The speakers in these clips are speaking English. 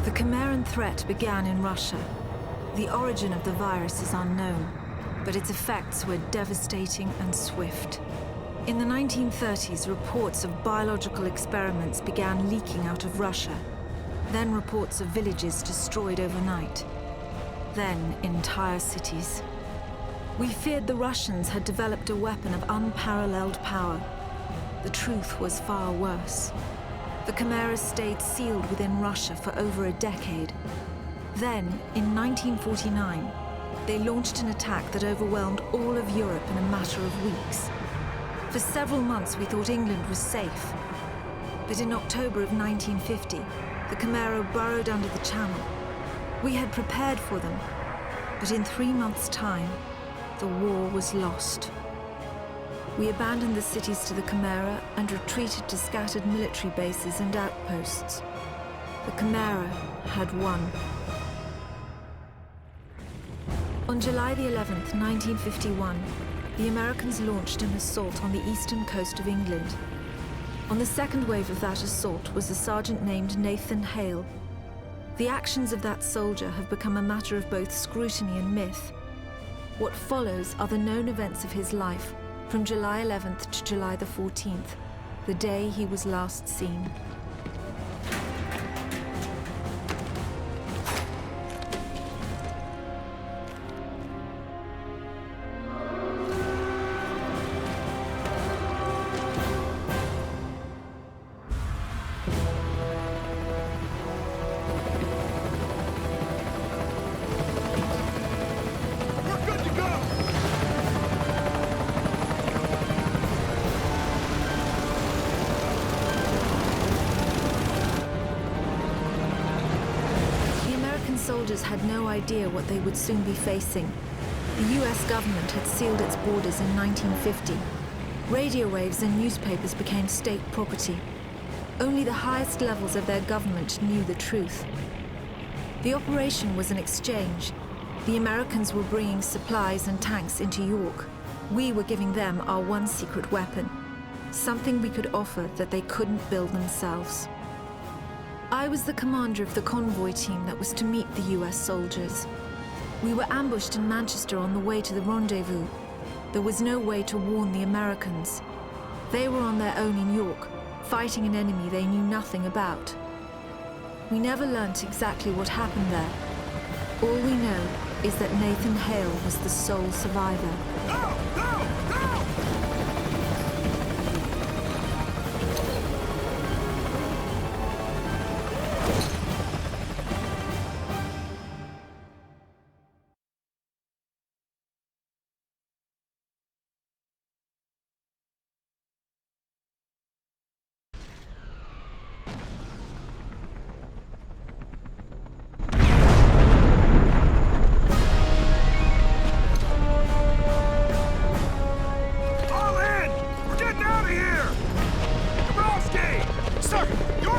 The Chimeran threat began in Russia. The origin of the virus is unknown, but its effects were devastating and swift. In the 1930s, reports of biological experiments began leaking out of Russia. Then reports of villages destroyed overnight. Then entire cities. We feared the Russians had developed a weapon of unparalleled power. The truth was far worse. The Chimeras stayed sealed within Russia for over a decade. Then, in 1949, they launched an attack that overwhelmed all of Europe in a matter of weeks. For several months, we thought England was safe. But in October of 1950, the Chimera burrowed under the Channel. We had prepared for them, but in 3 months' time, the war was lost. We abandoned the cities to the Chimera and retreated to scattered military bases and outposts. The Chimera had won. On July the 11th, 1951, the Americans launched an assault on the eastern coast of England. On the second wave of that assault was a sergeant named Nathan Hale. The actions of that soldier have become a matter of both scrutiny and myth. What follows are the known events of his life from July 11th to July the 14th, the day he was last seen. Soldiers had no idea what they would soon be facing. The US government had sealed its borders in 1950. Radio waves and newspapers became state property. Only the highest levels of their government knew the truth. The operation was an exchange. The Americans were bringing supplies and tanks into York. We were giving them our one secret weapon, something we could offer that they couldn't build themselves. I was the commander of the convoy team that was to meet the US soldiers. We were ambushed in Manchester on the way to the rendezvous. There was no way to warn the Americans. They were on their own in York, fighting an enemy they knew nothing about. We never learnt exactly what happened there. All we know is that Nathan Hale was the sole survivor. Go! Go! Go!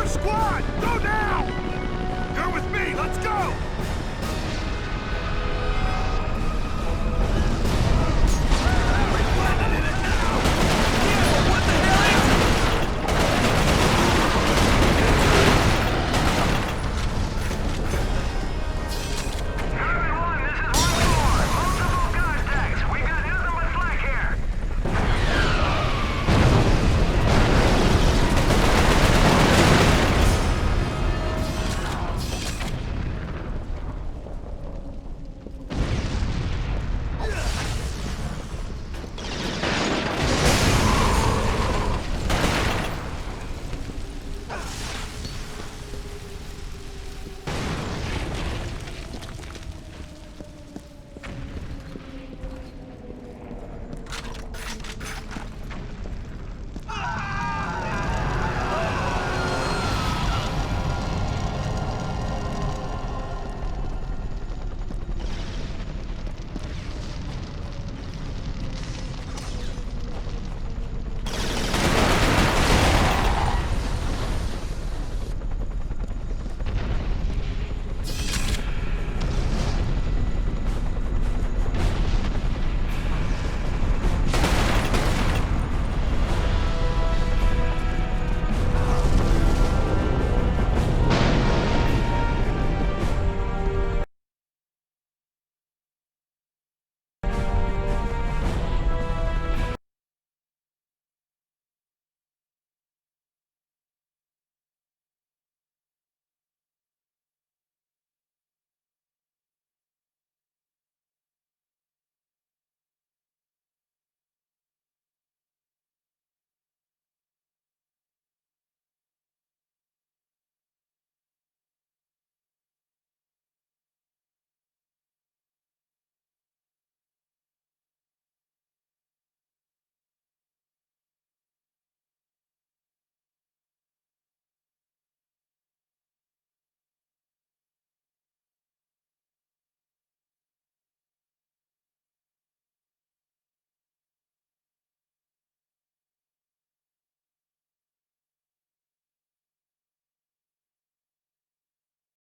Squad, go now! You're with me, let's go!